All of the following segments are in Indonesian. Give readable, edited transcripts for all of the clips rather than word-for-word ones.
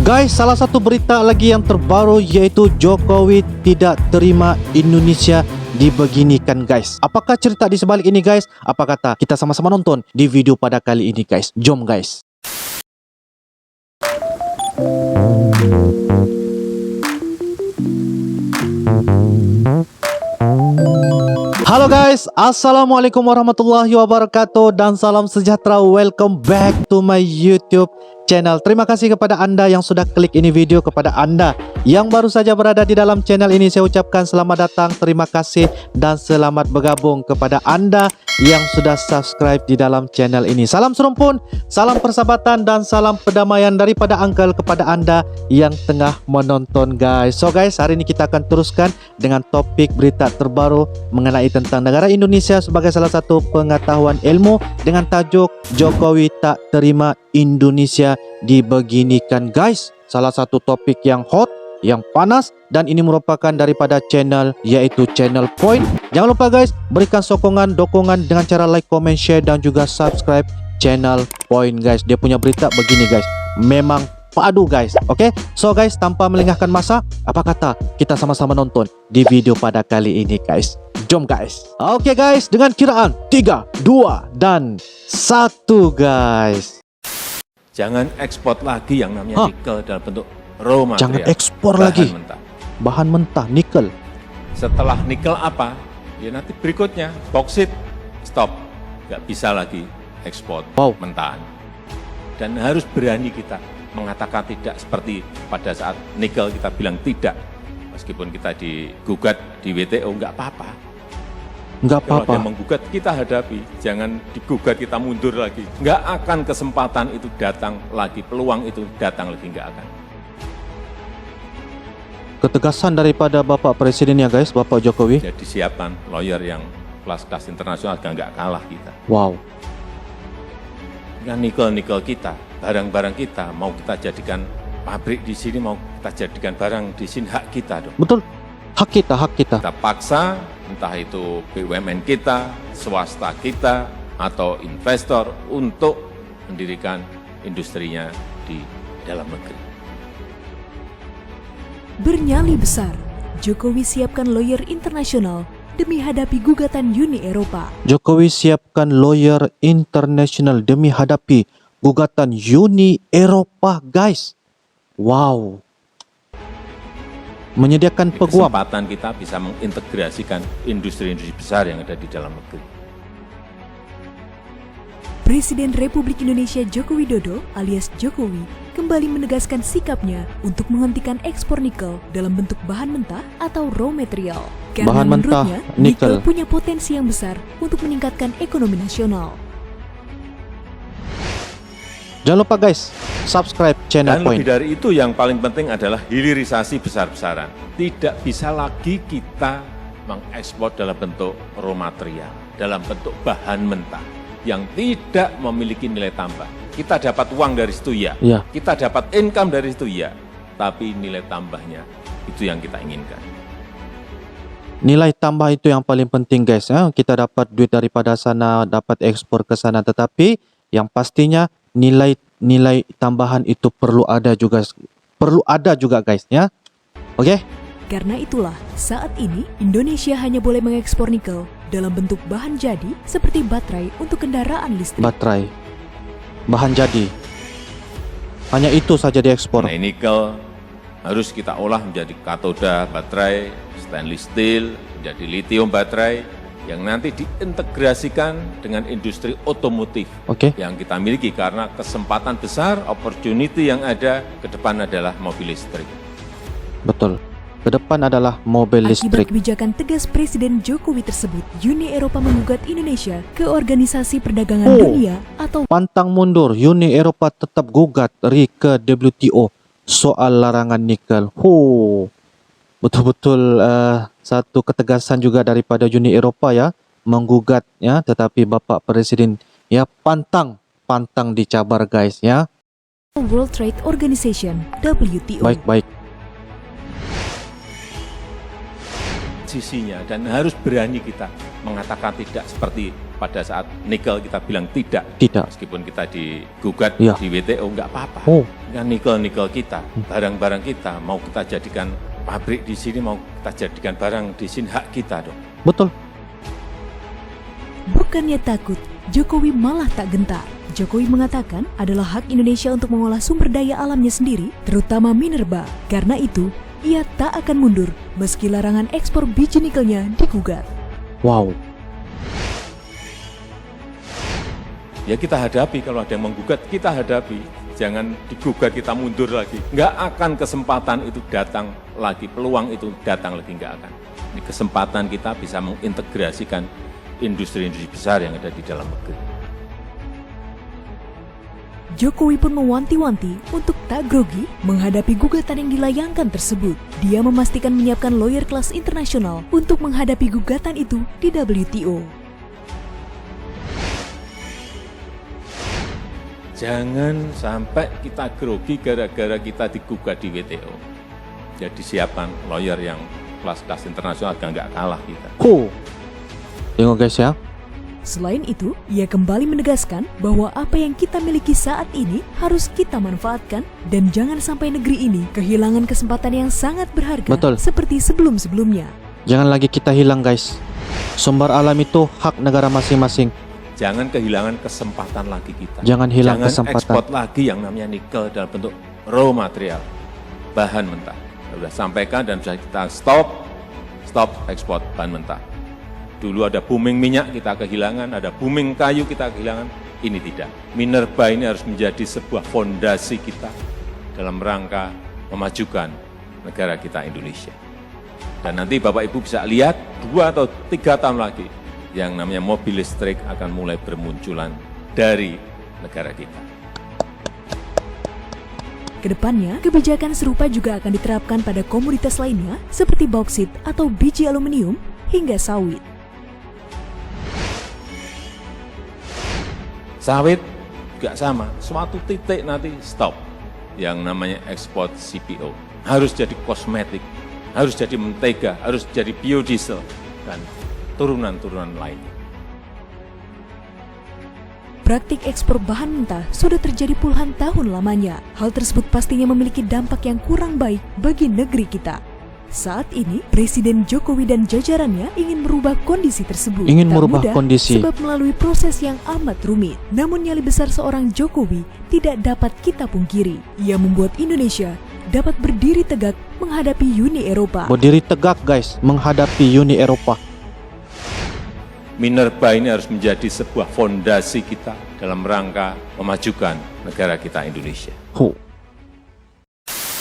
Guys, salah satu berita lagi yang terbaru yaitu Jokowi tidak terima Indonesia dibeginikan guys. Apakah cerita di sebalik ini guys? Apa kata? Kita sama-sama nonton di video pada kali ini guys. Jom guys. Halo guys, assalamualaikum warahmatullahi wabarakatuh dan salam sejahtera. Welcome back to my YouTube channel. Terima kasih kepada anda yang sudah klik ini video. Kepada anda yang baru saja berada di dalam channel ini, saya ucapkan selamat datang, terima kasih dan selamat bergabung. Kepada anda yang sudah subscribe di dalam channel ini, salam serumpun, salam persahabatan dan salam perdamaian daripada Uncle kepada anda yang tengah menonton guys. So guys, hari ini kita akan teruskan dengan topik berita terbaru mengenai tentang negara Indonesia sebagai salah satu pengetahuan ilmu dengan tajuk Jokowi tak terima Indonesia dibeginikan guys. Salah satu topik yang hot, yang panas, dan ini merupakan daripada channel yaitu Channel Point. Jangan lupa guys, berikan sokongan, dukungan dengan cara like, comment, share dan juga subscribe Channel Point guys. Dia punya berita begini guys, memang padu guys. Oke, so guys, tanpa melengahkan masa, apa kata kita sama-sama nonton di video pada kali ini guys. Jom guys. Oke guys, dengan kiraan 3, 2 dan 1 guys. Jangan ekspor lagi yang namanya nikel dalam bentuk raw material. Jangan ekspor lagi mentah. Bahan mentah nikel. Setelah nikel apa? Ya nanti berikutnya boksit, stop, nggak bisa lagi ekspor mentahan. Dan harus berani kita mengatakan tidak, seperti pada saat nikel kita bilang tidak, meskipun kita digugat di WTO, nggak apa-apa. Nggak Kalau apa-apa. ada menggugat, kita hadapi. Jangan digugat, kita mundur lagi. Nggak akan kesempatan itu datang lagi, peluang itu datang lagi, nggak akan. Ketegasan daripada Bapak Presiden ya guys, Bapak Jokowi. Jadi siapkan lawyer yang kelas-kelas internasional, nggak kalah kita. Wow. Dengan nikel-nikel kita, barang-barang kita, mau kita jadikan pabrik di sini, mau kita jadikan barang di sini, hak kita dong. Betul. Hak kita, hak kita. Kita paksa, entah itu BUMN kita, swasta kita, atau investor untuk mendirikan industrinya di dalam negeri. Bernyali besar, Jokowi siapkan lawyer internasional demi hadapi gugatan Uni Eropa. Jokowi siapkan lawyer internasional demi hadapi gugatan Uni Eropa guys. Wow. Menyediakan peguam. Kesempatan kita bisa mengintegrasikan industri-industri besar yang ada di dalam negeri. Presiden Republik Indonesia Joko Widodo alias Jokowi kembali menegaskan sikapnya untuk menghentikan ekspor nikel dalam bentuk bahan mentah atau raw material. Karena Bahan mentah, menurutnya, nikel punya potensi yang besar untuk meningkatkan ekonomi nasional. Jangan lupa guys, subscribe Channel Dan Point. lebih dari itu, yang paling penting adalah hilirisasi besar-besaran. Tidak bisa lagi kita mengekspor dalam bentuk raw material, dalam bentuk bahan mentah yang tidak memiliki nilai tambah. Kita dapat uang dari situ ya, kita dapat income dari situ ya, tapi nilai tambahnya itu yang kita inginkan. Nilai tambah itu yang paling penting guys ya. Kita dapat duit daripada sana, dapat ekspor ke sana, tetapi yang pastinya nilai tambahan itu perlu ada juga guys ya. Oke? Karena itulah saat ini Indonesia hanya boleh mengekspor nikel dalam bentuk bahan jadi seperti baterai untuk kendaraan listrik. Baterai, bahan jadi, hanya itu saja diekspor. Nah, nikel harus kita olah menjadi katoda baterai, stainless steel, menjadi lithium baterai, yang nanti diintegrasikan dengan industri otomotif yang kita miliki, karena kesempatan besar, opportunity yang ada ke depan adalah mobil listrik. Betul, ke depan adalah mobil listrik. Akibat kebijakan tegas Presiden Jokowi tersebut, Uni Eropa menggugat Indonesia ke Organisasi Perdagangan Dunia atau pantang mundur. Uni Eropa tetap gugat ke WTO soal larangan nikel. Betul-betul satu ketegasan juga daripada Uni Eropa ya, menggugat ya, tetapi Bapak Presiden ya pantang dicabar guys ya. World Trade Organization WTO. Baik. Sisinya, dan harus berani kita mengatakan tidak, seperti pada saat nikel kita bilang tidak. Tidak. Meskipun kita digugat Iya. di WTO, nggak apa-apa. Oh. Kan nikel-nikel kita, barang-barang kita, mau kita jadikan pabrik di sini, mau kita jadikan barang di sini, hak kita dong. Betul. Bukannya takut, Jokowi malah tak gentar. Jokowi mengatakan adalah hak Indonesia untuk mengolah sumber daya alamnya sendiri, terutama minerba. Karena itu, ia tak akan mundur meski larangan ekspor biji nikelnya digugat. Wow. Ya kita hadapi, kalau ada yang menggugat, kita hadapi. Jangan digugat, kita mundur lagi. Nggak akan kesempatan itu datang lagi, peluang itu datang lagi, nggak akan. Ini kesempatan kita bisa mengintegrasikan industri-industri besar yang ada di dalam negeri. Jokowi pun mewanti-wanti untuk tak grogi menghadapi gugatan yang dilayangkan tersebut. Dia memastikan menyiapkan lawyer kelas internasional untuk menghadapi gugatan itu di WTO. Jangan sampai kita grogi gara-gara kita digugat di WTO. Jadi siapkan lawyer yang kelas-kelas internasional agar nggak kalah kita. Tengok guys ya. Selain itu, ia kembali menegaskan bahwa apa yang kita miliki saat ini harus kita manfaatkan dan jangan sampai negeri ini kehilangan kesempatan yang sangat berharga. Betul. Seperti sebelum-sebelumnya. Jangan lagi kita hilang guys. Sumber alam itu hak negara masing-masing. Jangan kehilangan kesempatan lagi kita. Jangan hilang Jangan kesempatan. ekspor lagi yang namanya nikel dalam bentuk raw material, bahan mentah. Sudah sampaikan dan sudah kita stop ekspor bahan mentah. Dulu ada booming minyak, kita kehilangan, ada booming kayu, kita kehilangan. Ini tidak. Minerba ini harus menjadi sebuah fondasi kita dalam rangka memajukan negara kita Indonesia. Dan nanti Bapak Ibu bisa lihat 2 atau 3 tahun lagi, yang namanya mobil listrik akan mulai bermunculan dari negara kita. Kedepannya, kebijakan serupa juga akan diterapkan pada komoditas lainnya seperti bauksit atau biji aluminium hingga sawit. Sawit juga sama, suatu titik nanti stop yang namanya ekspor CPO. Harus jadi kosmetik, harus jadi mentega, harus jadi biodiesel, dan turunan-turunan lainnya. Praktik ekspor bahan mentah sudah terjadi puluhan tahun lamanya. Hal tersebut pastinya memiliki dampak yang kurang baik bagi negeri kita. Saat ini, Presiden Jokowi dan jajarannya ingin merubah kondisi tersebut. Ingin Tak merubah mudah, kondisi. sebab melalui proses yang amat rumit. Namun nyali besar seorang Jokowi tidak dapat kita pungkiri. Ia membuat Indonesia dapat berdiri tegak menghadapi Uni Eropa. Berdiri tegak guys menghadapi Uni Eropa. Minerba ini harus menjadi sebuah fondasi kita dalam rangka memajukan negara kita Indonesia.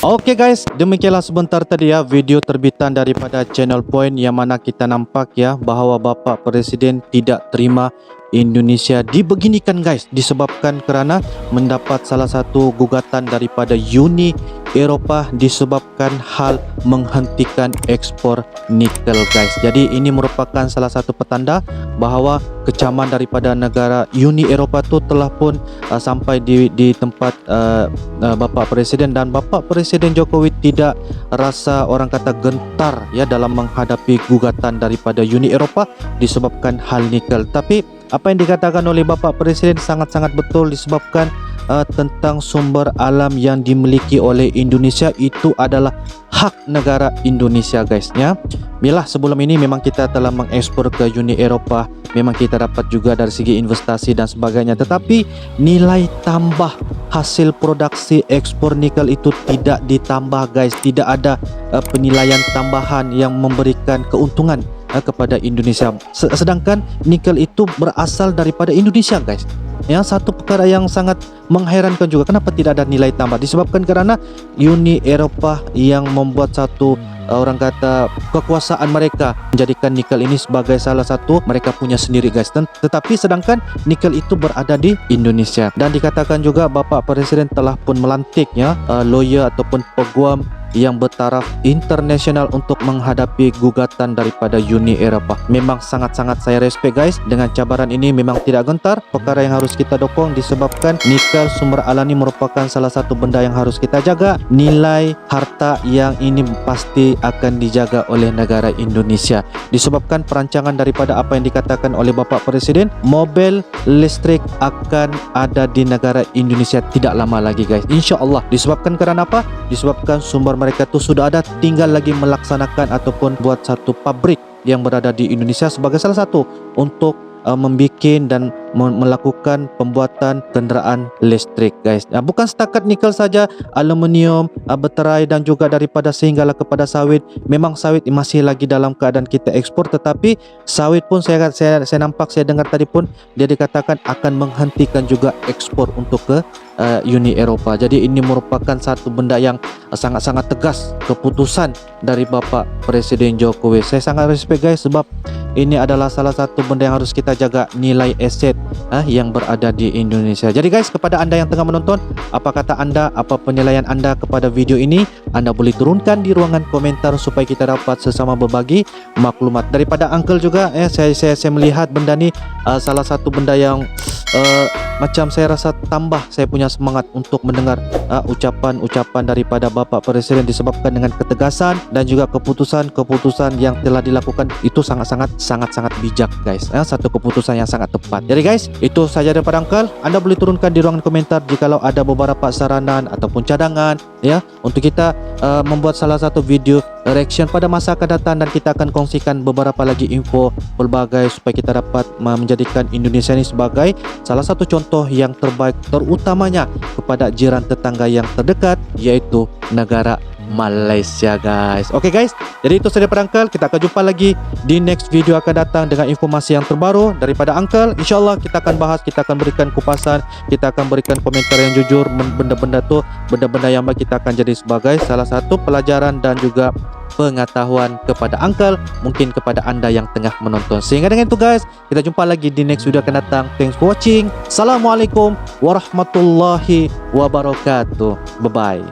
Oke guys, demikianlah sebentar tadi ya video terbitan daripada Channel Point yang mana kita nampak ya bahawa Bapak Presiden tidak terima Indonesia dibeginikan guys, disebabkan kerana mendapat salah satu gugatan daripada Uni Eropa disebabkan hal menghentikan ekspor nikel guys. Jadi ini merupakan salah satu petanda bahawa kecaman daripada negara Uni Eropa tu telah pun sampai di tempat Bapak Presiden, dan Bapak Presiden Jokowi tidak rasa orang kata gentar ya dalam menghadapi gugatan daripada Uni Eropa disebabkan hal nikel. Tapi apa yang dikatakan oleh Bapak Presiden sangat-sangat betul, disebabkan tentang sumber alam yang dimiliki oleh Indonesia itu adalah hak negara Indonesia guys ya. Bila sebelum ini memang kita telah mengekspor ke Uni Eropa, memang kita dapat juga dari segi investasi dan sebagainya, tetapi nilai tambah hasil produksi ekspor nikel itu tidak ditambah guys. Tidak ada penilaian tambahan yang memberikan keuntungan kepada Indonesia. Sedangkan nikel itu berasal daripada Indonesia guys. Ya, satu perkara yang sangat mengherankan juga, kenapa tidak ada nilai tambah? Disebabkan kerana Uni Eropa yang membuat satu orang kata kekuasaan mereka menjadikan nikel ini sebagai salah satu mereka punya sendiri guys. Tetapi sedangkan nikel itu berada di Indonesia, dan dikatakan juga Bapak Presiden telah pun melantik ya lawyer ataupun peguam yang bertaraf internasional untuk menghadapi gugatan daripada Uni Eropah. Memang sangat-sangat saya respect guys, dengan cabaran ini memang tidak gentar. Perkara yang harus kita dukung disebabkan nikel sumber alami merupakan salah satu benda yang harus kita jaga. Nilai harta yang ini pasti akan dijaga oleh negara Indonesia disebabkan perancangan daripada apa yang dikatakan oleh Bapak Presiden, mobil listrik akan ada di negara Indonesia tidak lama lagi guys, insya-Allah. Disebabkan kerana apa? Disebabkan sumber mereka tu sudah ada, tinggal lagi melaksanakan ataupun buat satu pabrik yang berada di Indonesia sebagai salah satu untuk membuat dan melakukan pembuatan kenderaan listrik guys. Bukan setakat nikel saja, aluminium, baterai dan juga daripada sehinggalah kepada sawit. Memang sawit masih lagi dalam keadaan kita ekspor, tetapi sawit pun saya nampak, saya dengar tadi pun dia dikatakan akan menghentikan juga ekspor untuk ke Uni Eropah. Jadi ini merupakan satu benda yang sangat-sangat tegas keputusan dari Bapak Presiden Jokowi. Saya sangat respect guys, sebab ini adalah salah satu benda yang harus kita jaga, nilai aset yang berada di Indonesia. Jadi guys, kepada anda yang tengah menonton, apa kata anda, apa penilaian anda kepada video ini? Anda boleh turunkan di ruangan komentar supaya kita dapat sesama berbagi maklumat. Daripada Uncle juga, saya melihat benda ni salah satu benda yang macam saya rasa tambah saya punya semangat untuk mendengar ucapan-ucapan daripada Bapak Presiden disebabkan dengan ketegasan dan juga keputusan-keputusan yang telah dilakukan itu sangat-sangat bijak guys. Satu keputusan yang sangat tepat. Jadi guys, itu saja daripada Uncle. Anda boleh turunkan di ruangan komentar jikalau ada beberapa saranan ataupun cadangan ya untuk kita membuat salah satu video reaction pada masa akan datang, dan kita akan kongsikan beberapa lagi info pelbagai supaya kita dapat menjadikan Indonesia ini sebagai salah satu contoh yang terbaik, terutamanya kepada jiran tetangga yang terdekat yaitu negara Malaysia guys. Oke guys, jadi itu saja daripada Uncle. Kita akan jumpa lagi di next video akan datang dengan informasi yang terbaru daripada Uncle. InsyaAllah kita akan bahas, kita akan berikan kupasan, kita akan berikan komentar yang jujur. Benda-benda yang baik kita akan jadi sebagai salah satu pelajaran dan juga pengetahuan kepada Uncle, mungkin kepada anda yang tengah menonton. Sehingga dengan itu guys, kita jumpa lagi di next video akan datang. Thanks for watching. Assalamualaikum warahmatullahi wabarakatuh. Bye bye.